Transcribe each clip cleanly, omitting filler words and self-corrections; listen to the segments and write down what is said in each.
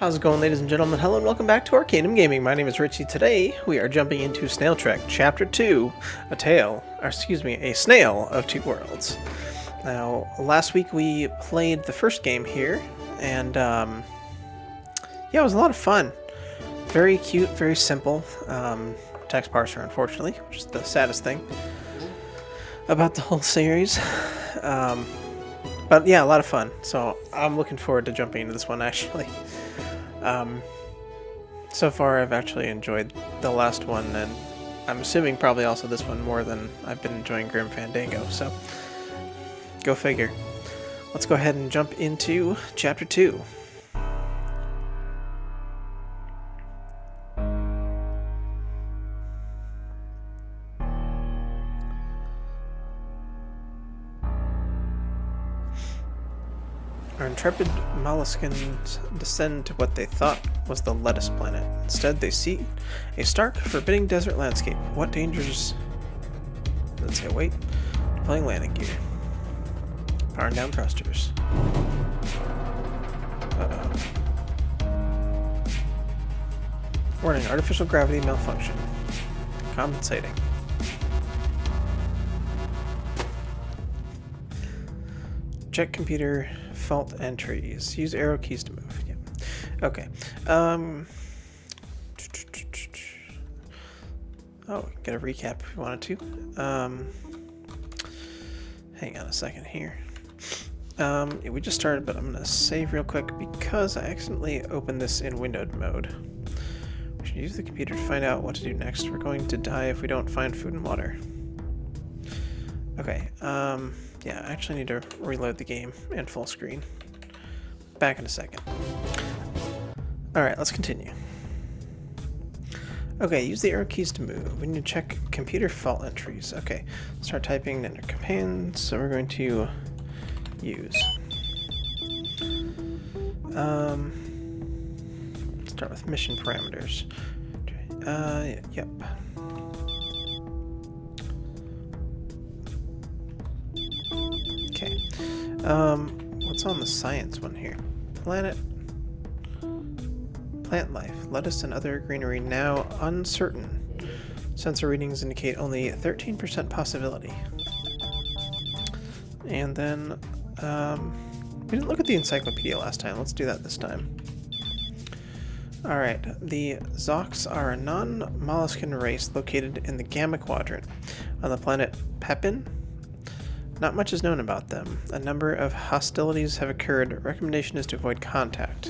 How's it going, ladies and gentlemen? Hello and welcome back to Arcanum Gaming. My name is Richie. Today we are jumping into Snail Trek Chapter 2, a Snail of Two Worlds. Now, last week we played the first game here, and yeah, it was a lot of fun. Very cute, very simple. Text parser, unfortunately, which is the saddest thing about the whole series. But yeah, a lot of fun. So I'm looking forward to jumping into this one, actually. So far I've actually enjoyed the last one, and I'm assuming probably also this one more than I've been enjoying Grim Fandango, so go figure. Let's go ahead and jump into Chapter 2. Our intrepid molluskins descend to what they thought was the lettuce planet. Instead, they see a stark, forbidding desert landscape. What dangers... Let's say, wait. Deploying landing gear. Powering down thrusters. Warning, artificial gravity malfunction. Compensating. Check computer fault entries. Use arrow keys to move. Yeah. Okay. Oh, get a recap if we wanted to. Hang on a second here. Yeah, we just started, but I'm going to save real quick because I accidentally opened this in windowed mode. We should use the computer to find out what to do next. We're going to die if we don't find food and water. Okay, yeah, I actually need to reload the game and full screen. Back in a second. Alright, let's continue. Okay, use the arrow keys to move. We need to check computer fault entries. Okay, start typing under commands, so we're going to use. Start with mission parameters. Yep. Okay. What's on the science one here? Plant life. Lettuce and other greenery now uncertain. Sensor readings indicate only 13% possibility. And then, we didn't look at the encyclopedia last time. Let's do that this time. Alright, the Zocs are a non-molluscan race located in the Gamma Quadrant on the planet Pepin. Not much is known about them. A number of hostilities have occurred. Recommendation is to avoid contact.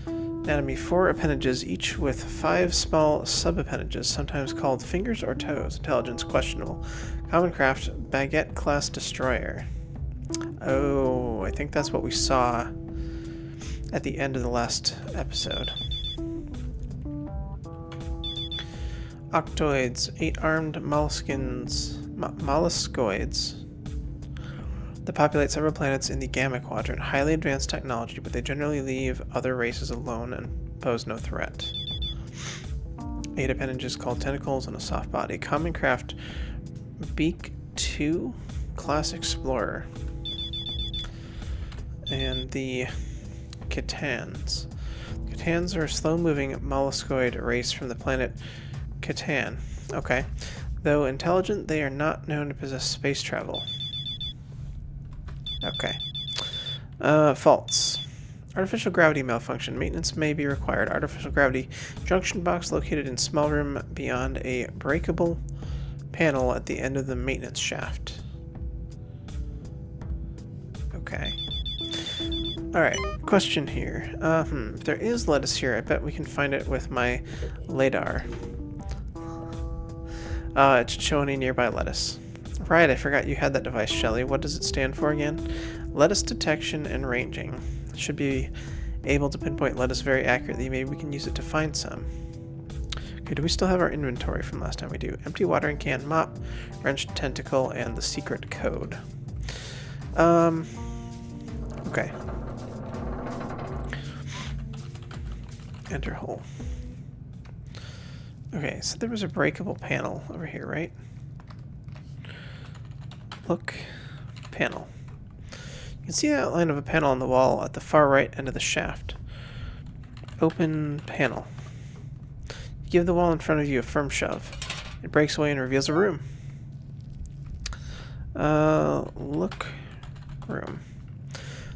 Anatomy: 4 appendages, each with 5 small sub-appendages, sometimes called fingers or toes. Intelligence questionable. Common craft: baguette-class destroyer. Oh, I think that's what we saw at the end of the last episode. Octoids, 8-armed molluscoids that populate several planets in the Gamma Quadrant. Highly advanced technology, but they generally leave other races alone and pose no threat. 8 appendages called tentacles and a soft body. Common craft: Beak 2, class explorer. And the Kitans. Kitans are a slow-moving molluscoid race from the planet Kitan. Okay. Though intelligent, they are not known to possess space travel. Okay. Faults. Artificial gravity malfunction. Maintenance may be required. Artificial gravity junction box located in small room beyond a breakable panel at the end of the maintenance shaft. Okay. Alright, question here. If there is lettuce here, I bet we can find it with my LADAR. It should show any nearby lettuce. Right, I forgot you had that device, Shelly. What does it stand for again? Lettuce detection and ranging. Should be able to pinpoint lettuce very accurately. Maybe we can use it to find some. Okay, do we still have our inventory from last time? We do. Empty watering can, mop, wrenched tentacle, and the secret code. Okay. Enter hole. Okay, so there was a breakable panel over here, right? Look. Panel. You can see the outline of a panel on the wall at the far right end of the shaft. Open panel. Give the wall in front of you a firm shove. It breaks away and reveals a room. Look room.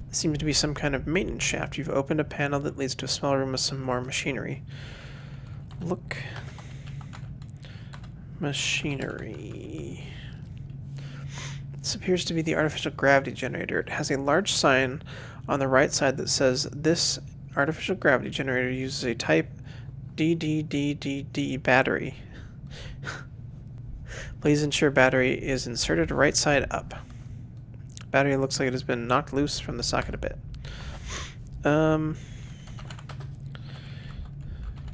This seems to be some kind of maintenance shaft. You've opened a panel that leads to a small room with some more machinery. Look. Machinery. This appears to be the artificial gravity generator. It has a large sign on the right side that says, "This artificial gravity generator uses a type DDDDD battery. Please ensure battery is inserted right side up." Battery looks like it has been knocked loose from the socket a bit.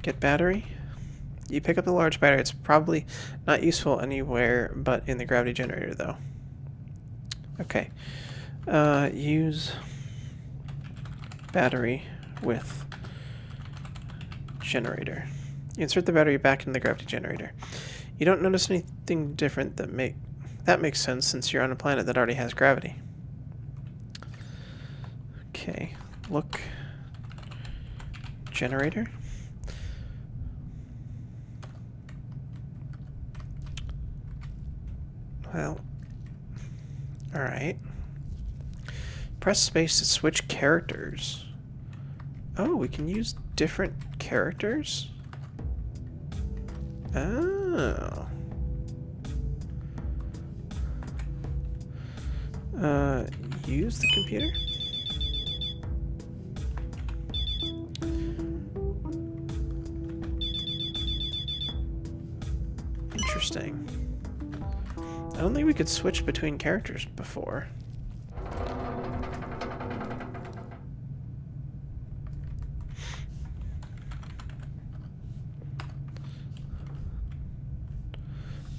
Get battery. You pick up the large battery. It's probably not useful anywhere but in the gravity generator, though. Okay. Use battery with generator. You insert the battery back in the gravity generator. You don't notice anything different that makes sense since you're on a planet that already has gravity. Okay. Look. Generator. Well, alright. Press space to switch characters. Oh, we can use different characters? Oh. Use the computer? Interesting. I don't think we could switch between characters before.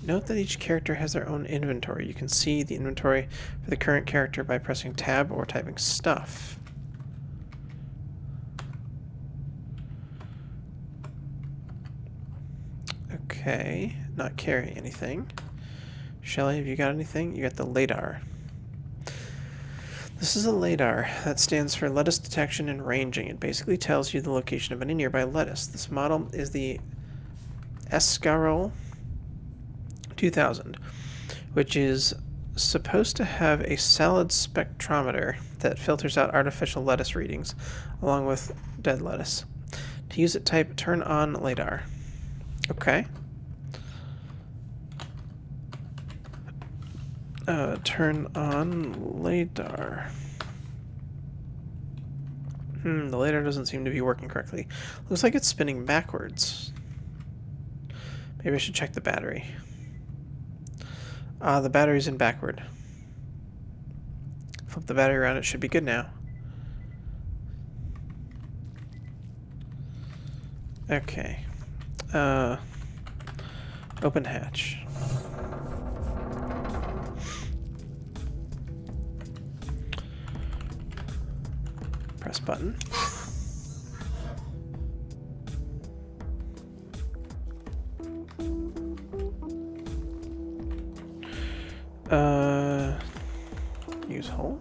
Note that each character has their own inventory. You can see the inventory for the current character by pressing tab or typing stuff. Okay, not carrying anything. Shelly, have you got anything? You got the LADAR. This is a LADAR. That stands for lettuce detection and ranging. It basically tells you the location of any nearby lettuce. This model is the Escarole 2000, which is supposed to have a salad spectrometer that filters out artificial lettuce readings, along with dead lettuce. To use it, type turn on LADAR. Okay. Turn on LADAR. The LADAR doesn't seem to be working correctly. Looks like it's spinning backwards. Maybe I should check the battery. The battery's in backward. Flip the battery around, it should be good now. Okay. Open hatch. Press button. Use hole.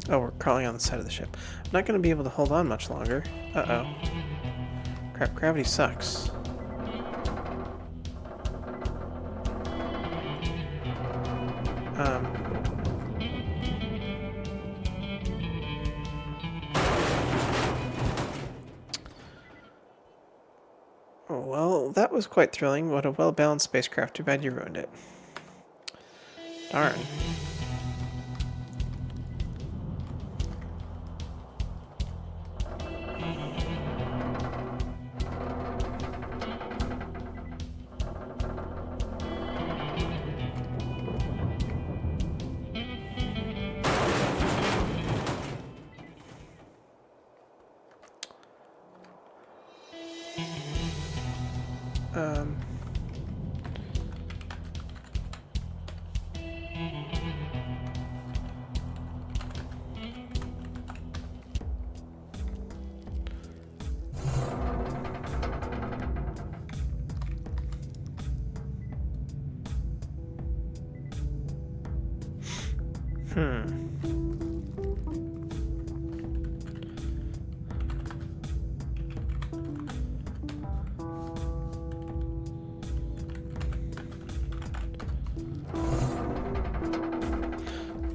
Oh, we're crawling on the side of the ship. I'm not going to be able to hold on much longer. Uh-oh. Crap, gravity sucks. Well, that was quite thrilling. What a well-balanced spacecraft. Too bad you ruined it. Darn.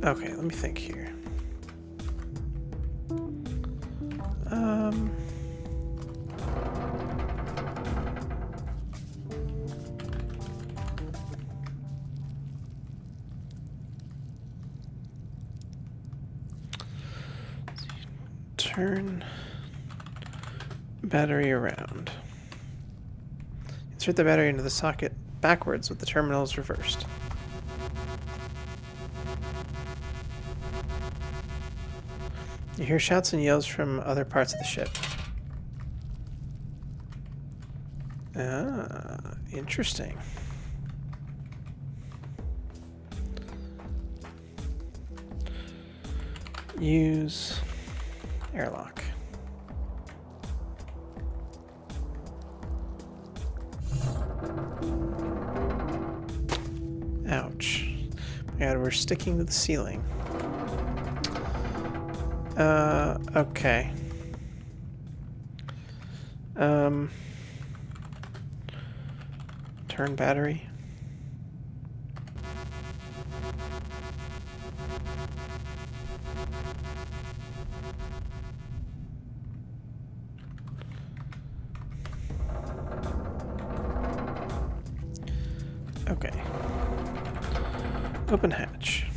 Okay, let me think here. Turn battery around. Insert the battery into the socket backwards with the terminals reversed. You hear shouts and yells from other parts of the ship. Ah, interesting. Use airlock. Ouch. My God, we're sticking to the ceiling. Okay. Turn battery. Okay. Open hatch.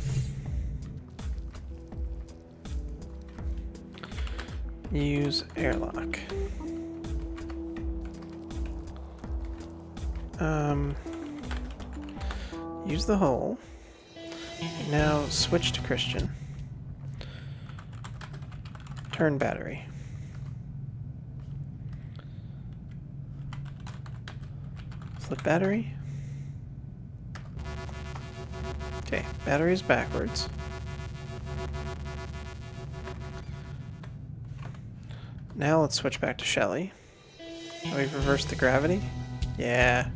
Use airlock. Use the hole. Now switch to Christian. Turn battery. Flip battery. Okay, battery is backwards. Now let's switch back to Shelly. Oh, we've reversed the gravity? Yeah.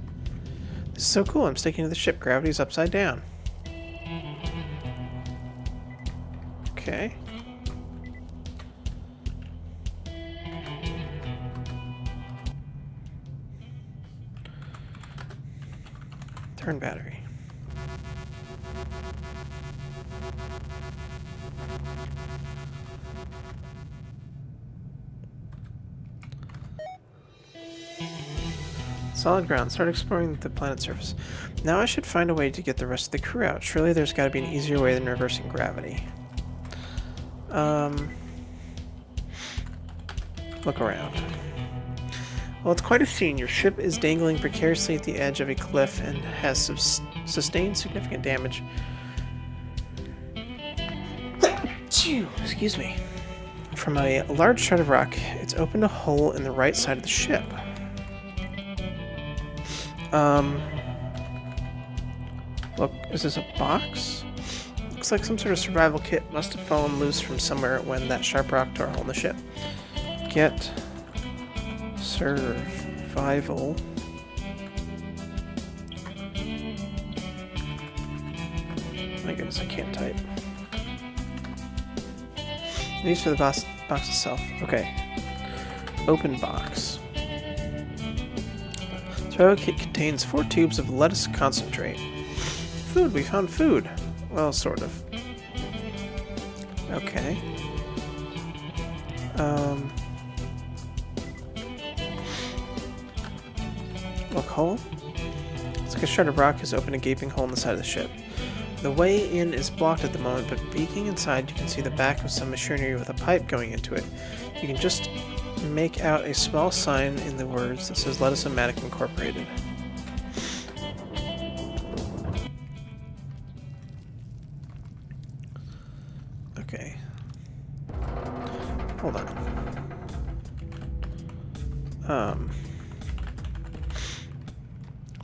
This is so cool, I'm sticking to the ship. Gravity's upside down. Okay. Turn battery. Solid ground. Start exploring the planet's surface. Now I should find a way to get the rest of the crew out. Surely there's got to be an easier way than reversing gravity. Look around. Well, it's quite a scene. Your ship is dangling precariously at the edge of a cliff and has sustained significant damage. Excuse me. From a large shard of rock, it's opened a hole in the right side of the ship. Look, is this a box? Looks like some sort of survival kit must have fallen loose from somewhere when that sharp rock tore a hole in the ship. Get survival. My goodness, I can't type. These for the box itself. Okay. Open box. Survival kit contains 4 tubes of lettuce concentrate. Food. We found food. Well, sort of. Okay. Look, hole. It's like a shard of rock has opened a gaping hole in the side of the ship. The way in is blocked at the moment, but peeking inside you can see the back of some machinery with a pipe going into it. You can just make out a small sign in the words that says Lettuce-O-Matic Incorporated. Okay. Hold on.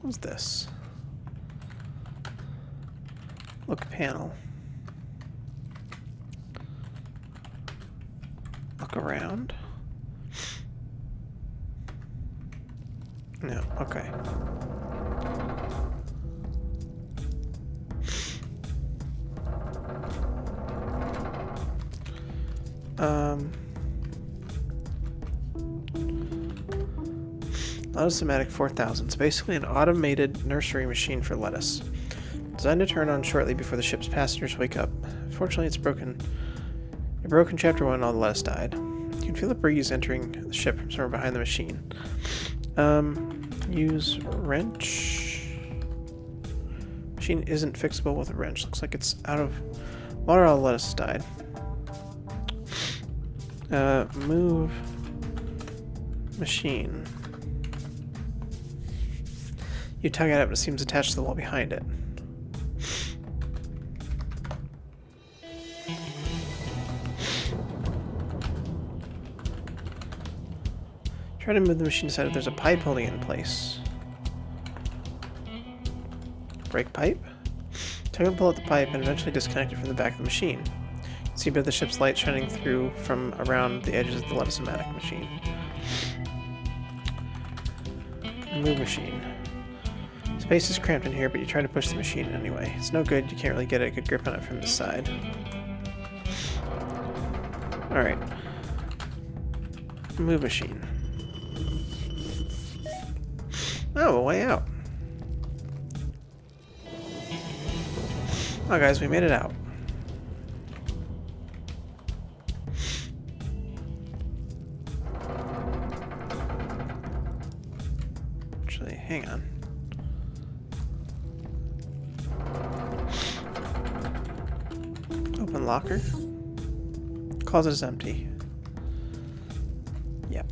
What's this? Look panel. Look around. No, okay. Lettuce-O-Matic 4000. It's basically an automated nursery machine for lettuce. Designed to turn on shortly before the ship's passengers wake up. Unfortunately, it's broken. It broke in Chapter 1 and all the lettuce died. You can feel the breeze entering the ship from somewhere behind the machine. Use wrench. Machine isn't fixable with a wrench. Looks like it's out of water. All the lettuce died. Move machine. You tug at it, but it seems attached to the wall behind it. Try to move the machine aside if there's a pipe holding it in place. Break pipe? Tug and pull at the pipe and eventually disconnect it from the back of the machine. You can see a bit of the ship's light shining through from around the edges of the lettuce-o-matic machine. Move machine. Space is cramped in here, but you try to push the machine anyway. It's no good, you can't really get a good grip on it from this side. Alright. Move machine. Oh, a way out. Oh, guys, we made it out. Actually, hang on. Open locker. Closet is empty. Yep.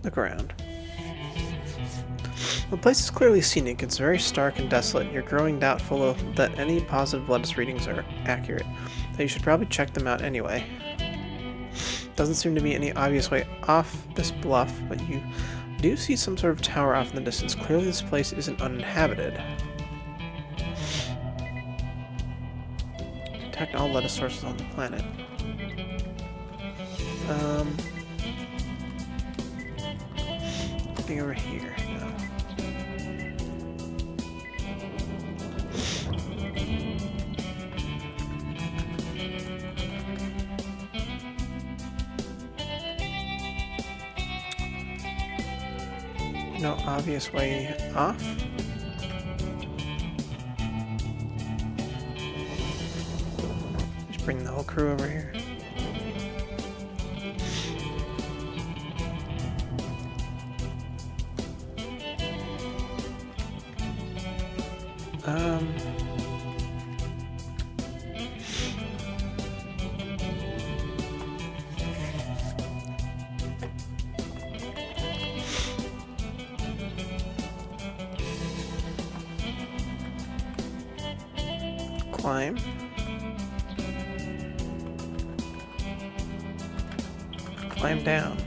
Look around. The place is clearly scenic. It's very stark and desolate. You're growing doubtful that any positive lettuce readings are accurate, though you should probably check them out anyway. Doesn't seem to be any obvious way off this bluff, but you do see some sort of tower off in the distance. Clearly this place isn't uninhabited. Detect all lettuce sources on the planet. Anything over here? No. No obvious way off. Just bring the whole crew over here. Climb. Climb down.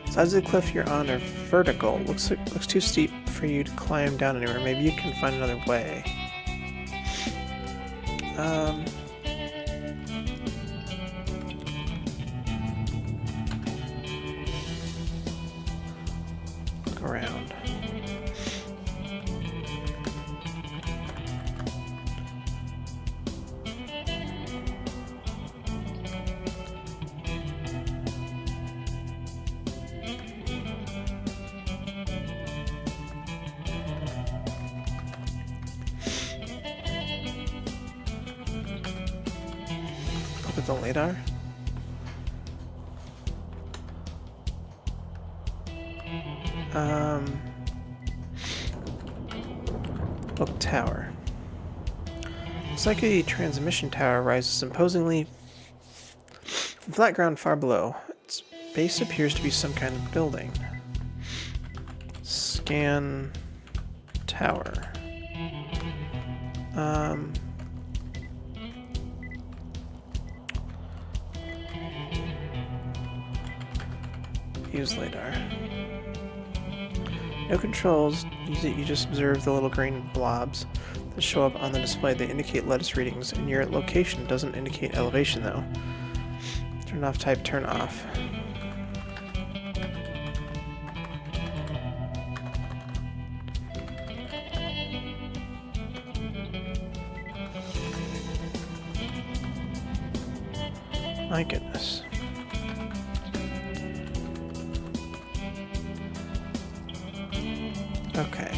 Sides of the cliff you're on are vertical. Looks too steep for you to climb down anywhere. Maybe you can find another way. Look around. Look at the radar. Look, tower. Looks like a transmission tower rises imposingly from flat ground far below. Its base appears to be some kind of building. Scan tower. Use radar. No controls, you just observe the little green blobs that show up on the display. They indicate lettuce readings, and your location doesn't indicate elevation though. Turn off type, turn off. My goodness. Okay.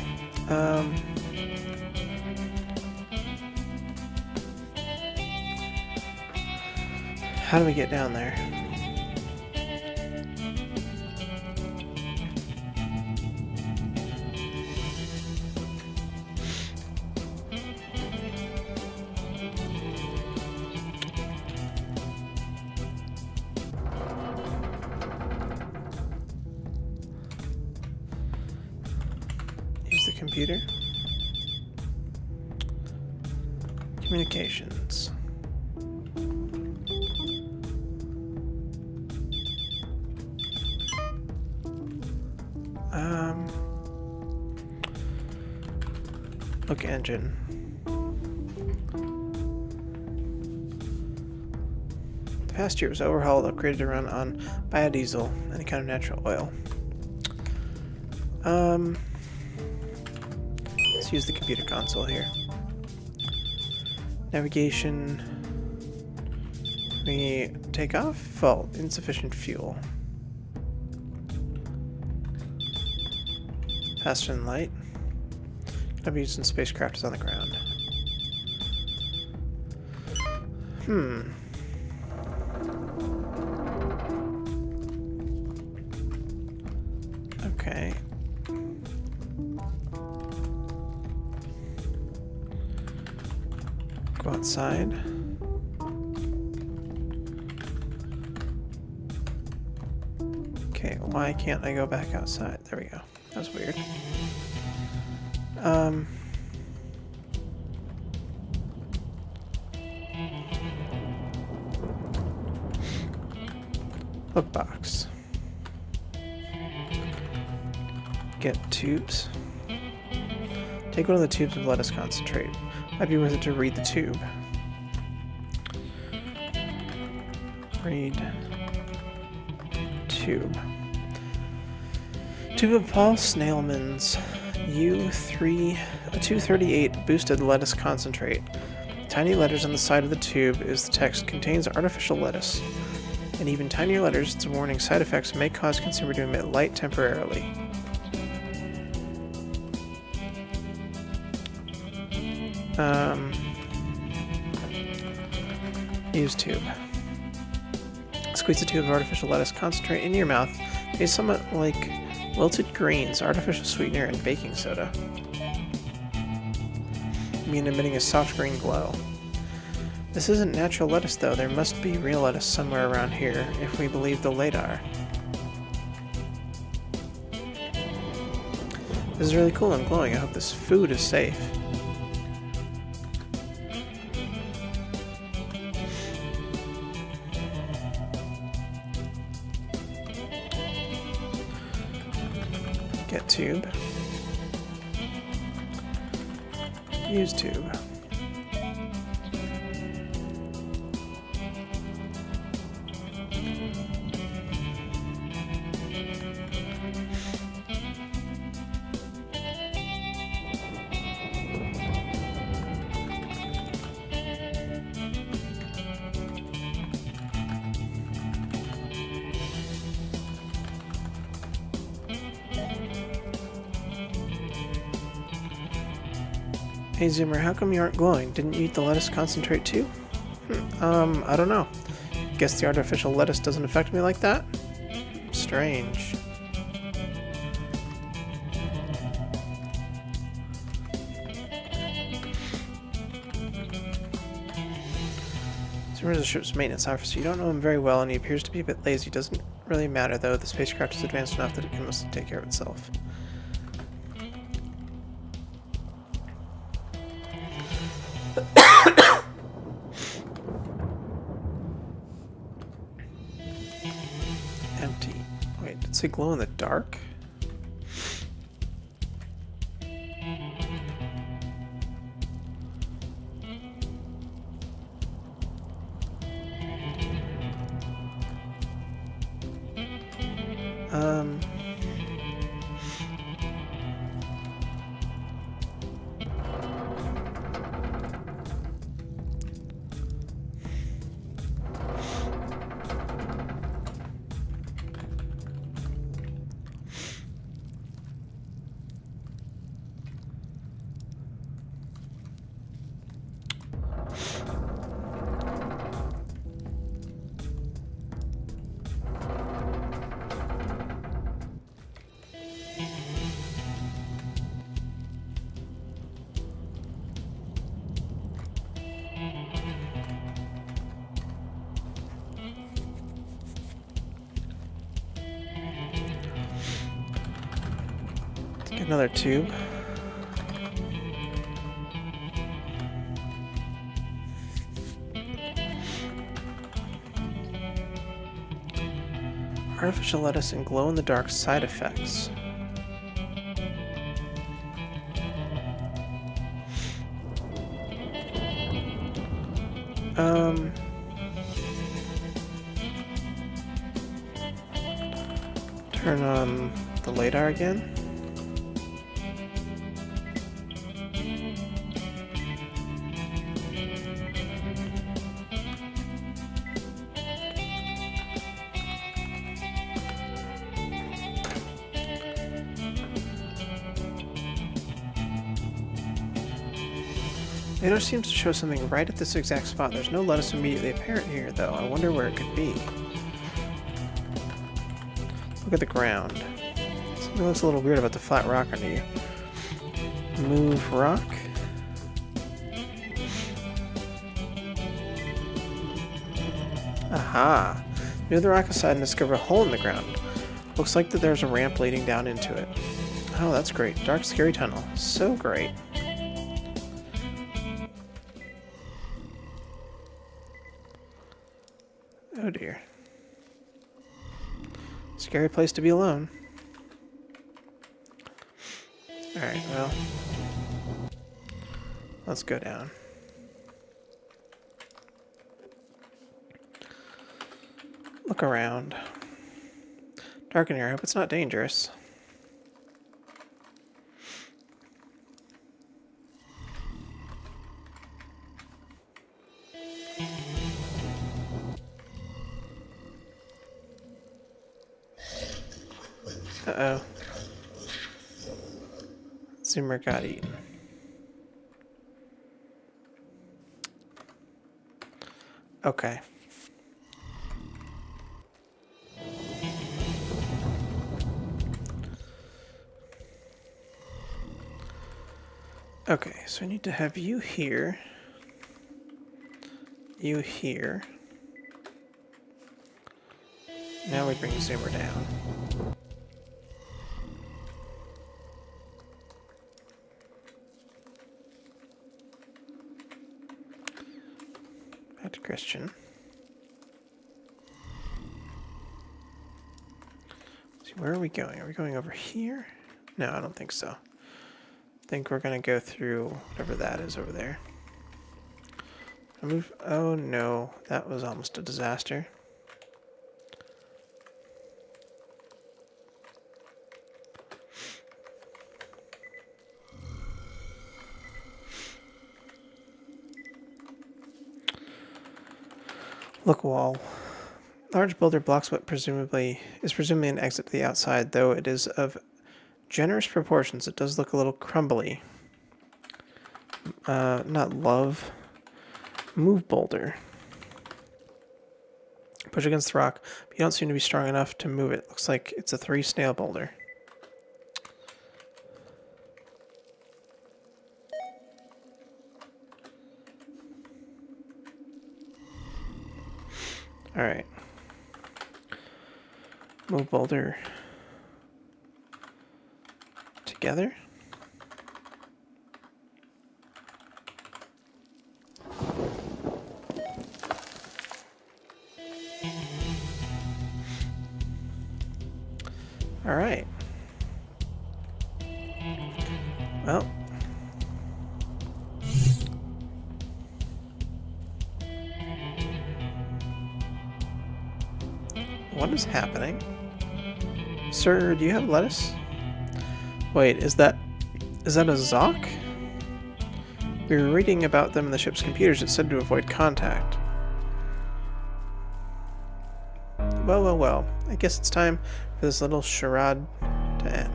How do we get down there? Use the computer. Communications. Look, engine. The past year was overhauled, upgraded to run on biodiesel, any kind of natural oil. Let's use the computer console here. Navigation. We take off. Fault. Insufficient fuel. Faster than light. I've used in spacecraft is on the ground. Okay. Go outside. Okay, why can't I go back outside? There we go. That's weird. Hook box. Get tubes. Take one of the tubes and let us concentrate. Might be worth it to read the tube. Read tube. Tube of Paul Snailman's U238 boosted lettuce concentrate. Tiny letters on the side of the tube is the text contains artificial lettuce. In even tinier letters, it's a warning side effects may cause consumer to emit light temporarily. Use tube. Squeeze the tube of artificial lettuce concentrate into your mouth. It's somewhat like wilted greens, artificial sweetener, and baking soda. Emitting a soft green glow. This isn't natural lettuce though, there must be real lettuce somewhere around here, if we believe the LADAR. This is really cool and glowing, I hope this food is safe. Get tube. Use tube. Hey Zoomer, how come you aren't glowing? Didn't you eat the lettuce concentrate too? I don't know. Guess the artificial lettuce doesn't affect me like that? Strange. Zoomer's the ship's maintenance officer. You don't know him very well and he appears to be a bit lazy. Doesn't really matter though, the spacecraft is advanced enough that it can mostly take care of itself. Empty. Wait, did it say glow in the dark? Another tube. Artificial lettuce and glow-in-the-dark side effects. Turn on the LiDAR again. LiDAR seems to show something right at this exact spot. There's no lettuce immediately apparent here, though. I wonder where it could be. Look at the ground. Something looks a little weird about the flat rock under you. Move rock. Aha! Near the rock aside and discover a hole in the ground. Looks like that there's a ramp leading down into it. Oh, that's great. Dark, scary tunnel. So great. Oh dear. Scary place to be alone. Alright, well. Let's go down. Look around. Dark in here. I hope it's not dangerous. Uh-oh. Zoomer got eaten. Okay. Okay, so I need to have you here. You here. Now we bring Zoomer down. Back to Christian. So where are we going? Are we going over here? No, I don't think so. I think we're gonna go through whatever that is over there. Oh no, that was almost a disaster. Look wall. Large boulder blocks what presumably an exit to the outside, though it is of generous proportions. It does look a little crumbly. Not love. Move boulder. Push against the rock, but you don't seem to be strong enough to move it. Looks like it's a 3 snail boulder. Alright. Move boulder together. Alright. Well. What is happening? Sir, do you have lettuce? Wait, is that a Zoc? We were reading about them in the ship's computers. It said to avoid contact. Well, well, well. I guess it's time for this little charade to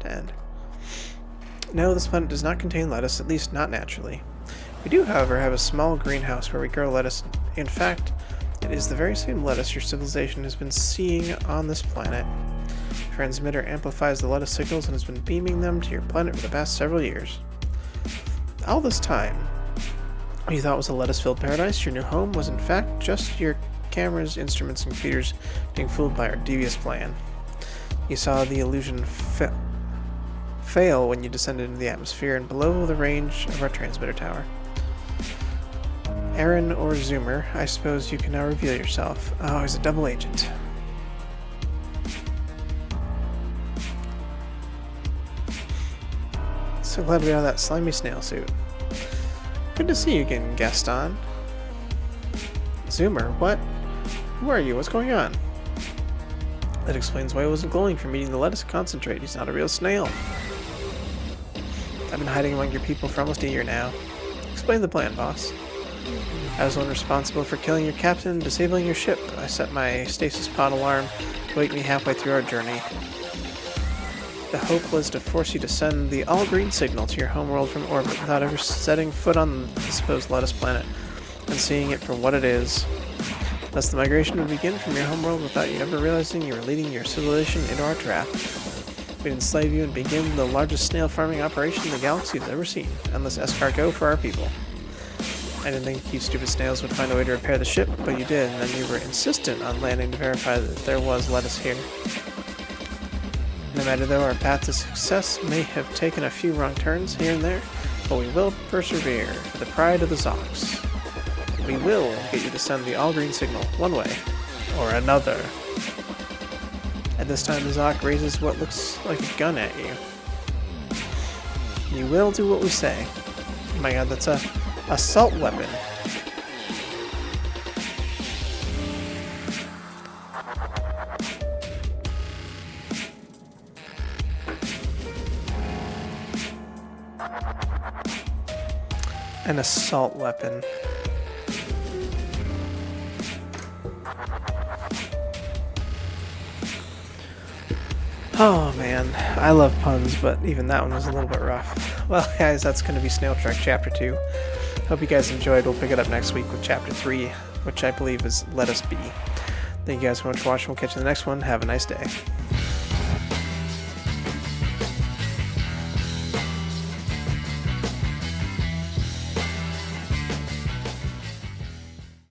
end. No, this planet does not contain lettuce, at least not naturally. We do, however, have a small greenhouse where we grow lettuce. In fact, it is the very same lettuce your civilization has been seeing on this planet. The transmitter amplifies the lettuce signals and has been beaming them to your planet for the past several years. All this time, what you thought was a lettuce-filled paradise, your new home, was in fact just your cameras, instruments, and computers being fooled by our devious plan. You saw the illusion fail when you descend into the atmosphere and below the range of our transmitter tower. Aaron or Zoomer, I suppose you can now reveal yourself. Oh, he's a double agent. So glad we're out of that slimy snail suit. Good to see you again, Gaston. Zoomer, what? Who are you? What's going on? That explains why he wasn't glowing from eating the lettuce concentrate. He's not a real snail. I've been hiding among your people for almost a year now. Explain the plan, boss. I was the one responsible for killing your captain and disabling your ship. I set my stasis pod alarm to wake me halfway through our journey. The hope was to force you to send the all-green signal to your homeworld from orbit without ever setting foot on the supposed lettuce planet and seeing it for what it is. Thus the migration would begin from your homeworld without you ever realizing you were leading your civilization into our trap. We'd enslave you and begin the largest snail farming operation the galaxy has ever seen. Endless escargot for our people. I didn't think you stupid snails would find a way to repair the ship, but you did, and then you were insistent on landing to verify that there was lettuce here. No matter though, our path to success may have taken a few wrong turns here and there, but we will persevere for the pride of the Zox. We will get you to send the all-green signal one way or another. At this time, the Zoc raises what looks like a gun at you. You will do what we say. Oh my god, that's a assault weapon. An assault weapon. Oh man, I love puns, but even that one was a little bit rough. Well guys, that's going to be Snail Trek Chapter 2. Hope you guys enjoyed. We'll pick it up next week with Chapter 3, which I believe is Let Us Be. Thank you guys so much for watching. We'll catch you in the next one. Have a nice day.